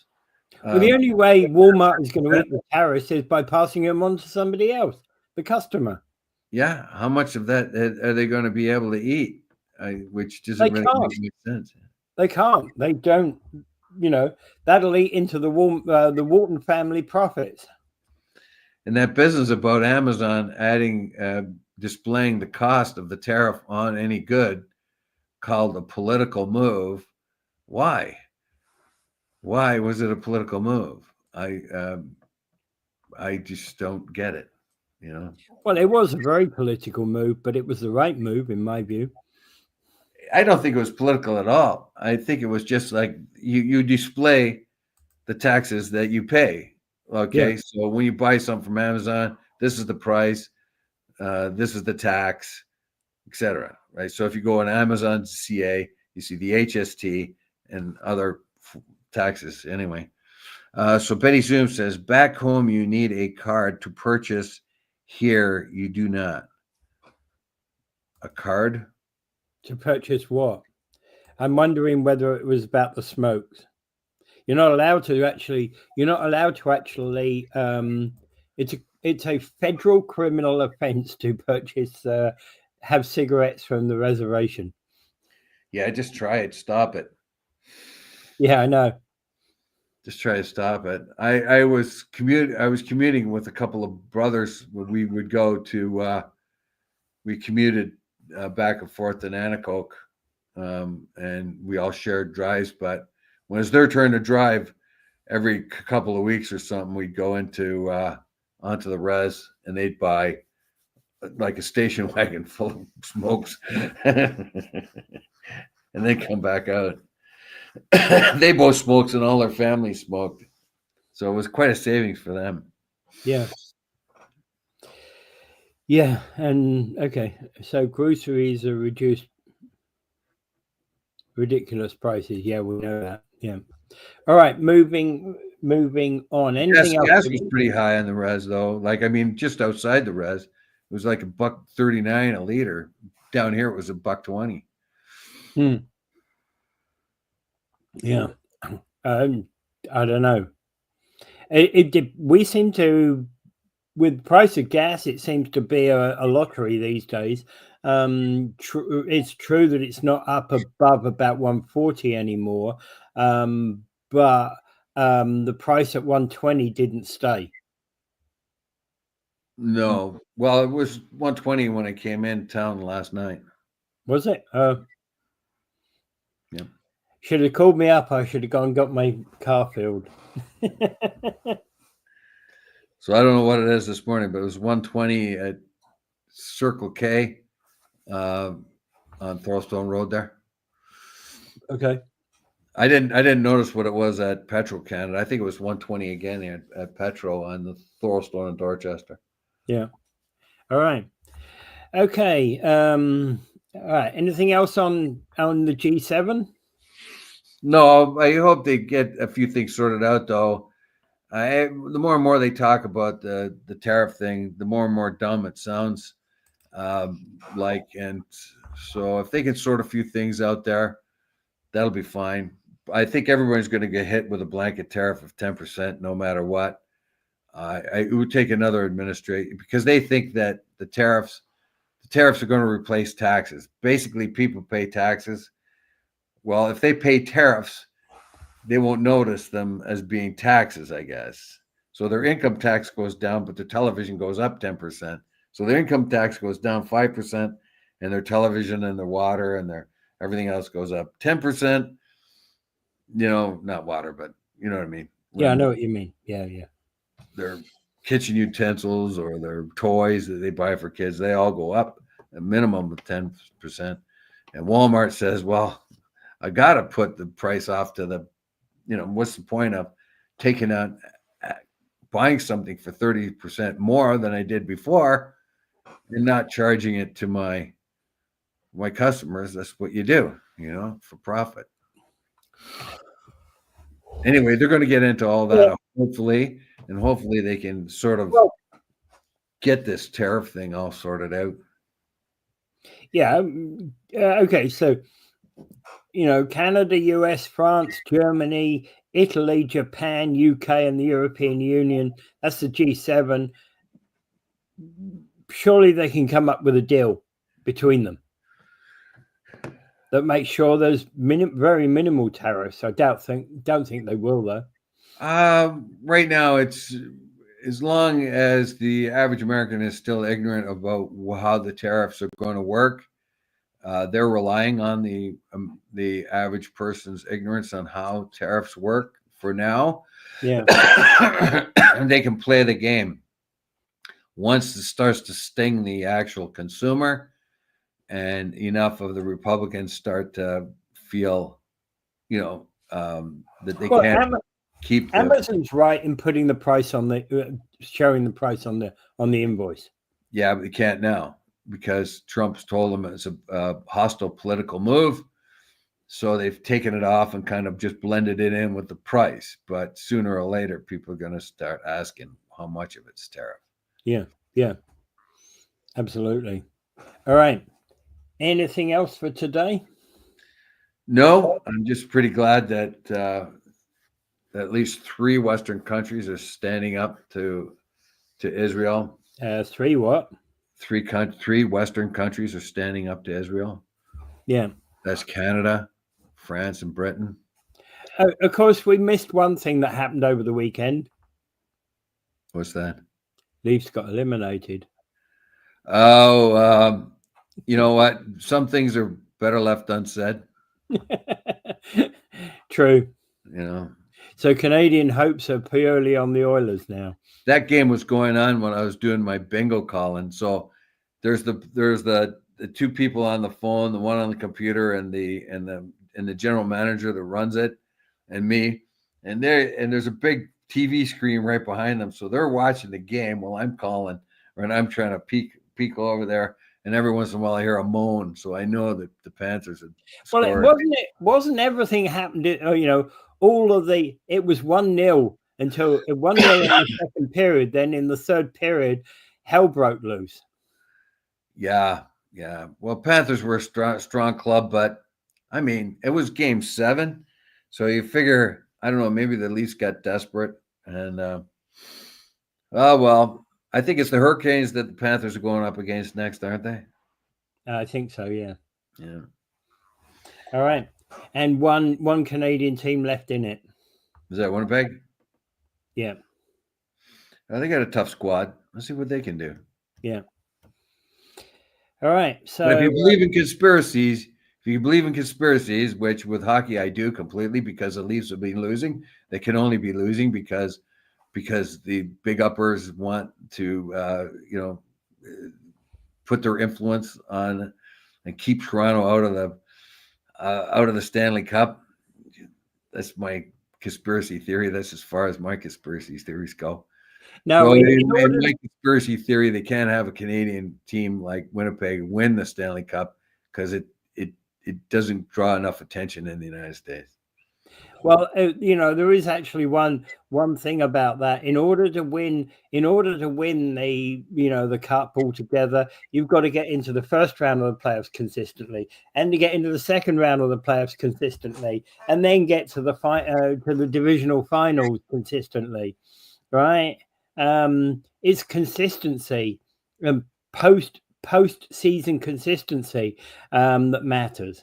Well, the Um, only way Walmart is going to eat the tariffs is by passing them on to somebody else, the customer. Yeah, how much of that are they going to be able to eat? Which doesn't They really make can't. any sense. They can't. They don't. You know, that'll eat into the Walton family profits. And that business about Amazon adding, displaying the cost of the tariff on any good, called a political move. Why? Why was it a political move? I just don't get it. You know, Well, it was a very political move, but it was the right move in my view. I don't think it was political at all. I think it was just like you display the taxes that you pay. Yeah, Okay, so when you buy something from Amazon, this is the price, this is the tax, etc. Right. So if you go on Amazon CA, you see the HST and other taxes. Anyway, so Betty Zoom says, back home you need a card to purchase. Here you do not. A card? to purchase what? I'm wondering whether it was about the smokes. You're not allowed to actually. You're not allowed to actually. It's a federal criminal offence to purchase have cigarettes from the reservation. Yeah, just try it. Stop it. Yeah, I know. Just try to stop it. I was commuting with a couple of brothers when we would go to we commuted back and forth to Nanakoke, and we all shared drives. But when it's their turn to drive, every couple of weeks or something, we'd go into onto the res, and they'd buy like a station wagon full of smokes, and they'd come back out. They both smoked, and all their family smoked, so it was quite a savings for them. Yeah, yeah, and okay. So groceries are reduced. Ridiculous prices. Yeah, we know that. Yeah. All right, moving on. Anything else? Gas was pretty high on the res though. Like I mean, just outside the res, it was like $1.39 a liter. Down here, it was $1.20. Yeah. I don't know. We seem to, with price of gas, it seems to be a lottery these days. It's true that it's not up above about 140 anymore, but the price at 120 didn't stay. No, well, it was 120 when I came in town last night. Was it? Yeah. Should have called me up. I should have gone and got my car filled. So I don't know what it is this morning, but it was 120 at Circle K on Thorstone Road there. Okay. I didn't notice what it was at Petro Canada. I think it was 120 again at Petro on the Thorstone in Dorchester. Yeah. All right. Okay. All right. Anything else on the G7? No, I hope they get a few things sorted out though. The more and more they talk about the tariff thing, the more and more dumb it sounds like. And so if they can sort a few things out there, that'll be fine. I think everyone's going to get hit with a blanket tariff of 10%, no matter what. It would take another administration because they think that the tariffs are going to replace taxes. Basically, people pay taxes. Well, if they pay tariffs, they won't notice them as being taxes, I guess. So their income tax goes down, but their television goes up 10%. So their income tax goes down 5%, and their television and their water and their everything else goes up 10%. Not water, but you know what I mean. Yeah, I know what you mean. Yeah. Their kitchen utensils or their toys that they buy for kids, they all go up a minimum of 10%. And Walmart says, well, I got to put the price off to the, what's the point of taking out, buying something for 30% more than I did before and not charging it to my customers? That's what you do, for profit. Anyway, they're going to get into all that, hopefully, and hopefully they can sort of get this tariff thing all sorted out. Yeah. Okay. So, Canada, US, France, Germany, Italy, Japan, UK, and the European Union. That's the G7. Surely they can come up with a deal between them that makes sure there's very minimal tariffs. I don't think they will, though. Right now, it's as long as the average American is still ignorant about how the tariffs are going to work. They're relying on the average person's ignorance on how tariffs work for now. Yeah. And they can play the game. Once it starts to sting the actual consumer and enough of the Republicans start to feel, that they can't keep Amazon's right in putting the price on showing the price on the invoice. Yeah, but they can't now because Trump's told them it's a hostile political move. So they've taken it off and kind of just blended it in with the price. But sooner or later, people are going to start asking how much of it's tariff. Yeah. Absolutely. All right. Anything else for today? No, I'm just pretty glad that at least 3 Western countries are standing up to Israel. 3 what? 3 Western countries are standing up to Israel. Yeah. That's Canada, France, and Britain. Of course, we missed one thing that happened over the weekend. What's that? Leafs got eliminated. Oh, you know what? Some things are better left unsaid. True. So Canadian hopes are purely on the Oilers now. That game was going on when I was doing my bingo calling. So there's the 2 people on the phone, the one on the computer, and the general manager that runs it, and me, and there's a big TV screen right behind them. So they're watching the game while I'm calling, and I'm trying to peek over there. and every once in a while I hear a moan, so I know that the Panthers had Well, scored. it wasn't everything happened. All of it was 1-0 until 1-0 in the second period. Then in the third period, hell broke loose. Yeah, yeah. Well, Panthers were a strong club, but I mean, it was game 7, so you figure I don't know, maybe the Leafs got desperate, and oh well. I think it's the Hurricanes that the Panthers are going up against next, aren't they? I think so. Yeah. Yeah. All right, and one Canadian team left in it. Is that Winnipeg? Yeah. They got a tough squad. Let's see what they can do. Yeah. All right. So But if you believe in conspiracies, which with hockey I do completely, because the Leafs have been losing, they can only be losing because the big uppers want to put their influence on and keep Toronto out of the Stanley Cup. That's my conspiracy theory. That's as far as my conspiracy theories go. now, So in in order, my conspiracy theory, they can't have a Canadian team like Winnipeg win the Stanley Cup because it doesn't draw enough attention in the United States. well, there is actually one thing about that. In order to win the cup altogether, you've got to get into the first round of the playoffs consistently, and to get into the second round of the playoffs consistently, and then get to the divisional finals consistently, right? It's consistency and post season consistency that matters.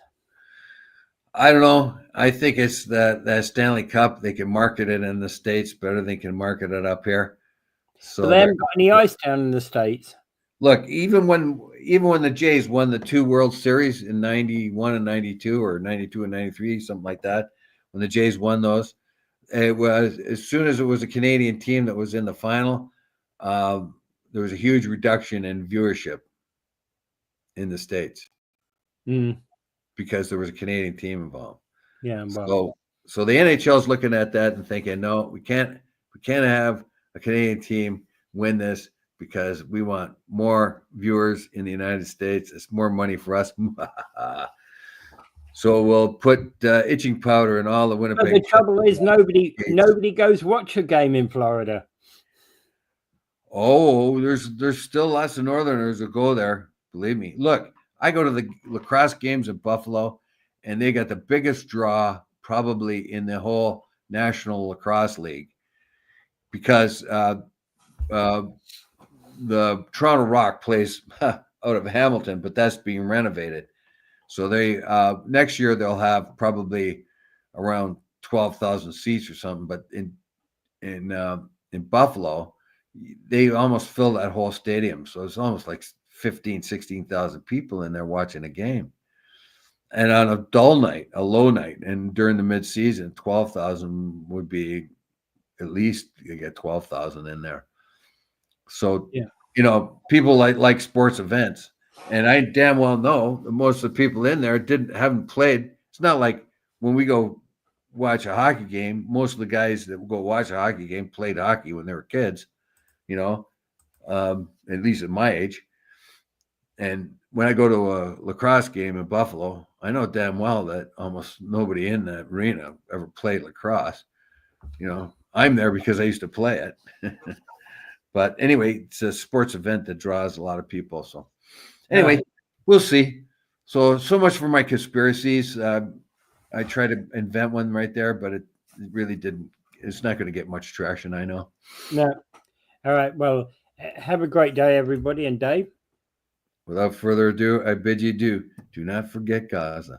I don't know. I think it's that Stanley Cup. They can market it in the States better than they can market it up here. But So they haven't got any ice down in the States. look, even when the Jays won the 2 World Series in 91 and 92, or 92 and 93, something like that, when the Jays won those, it was as soon as it was a Canadian team that was in the final, there was a huge reduction in viewership in the States Mm, because there was a Canadian team involved. yeah, well, So the NHL is looking at that and thinking, no, we can't have a Canadian team win this because we want more viewers in the United States. It's more money for us. So we'll put itching powder in all the but Winnipeg. the trouble is nobody goes watch a game in Florida. Oh, there's still lots of Northerners that go there. Believe me. Look, I go to the lacrosse games in Buffalo, and they got the biggest draw probably in the whole National Lacrosse League because the Toronto Rock plays out of Hamilton, but that's being renovated. So they next year they'll have probably around 12,000 seats or something. But in Buffalo, they almost fill that whole stadium. So it's almost like 15, 16,000 people in there watching a game. And on a dull night, a low night, and during the mid-season, 12,000 would be at least you get 12,000 in there. So, Yeah. People like sports events. And I damn well know that most of the people in there haven't played. It's not like when we go watch a hockey game, most of the guys that go watch a hockey game played hockey when they were kids, at least at my age. And when I go to a lacrosse game in Buffalo, I know damn well that almost nobody in that arena ever played lacrosse. I'm there because I used to play it. But anyway, it's a sports event that draws a lot of people. So anyway, we'll see. So much for my conspiracies. I tried to invent one right there, but it really didn't. It's not going to get much traction, I know. No. All right. Well, have a great day, everybody. And Dave? Without further ado, I bid you do not forget Gaza.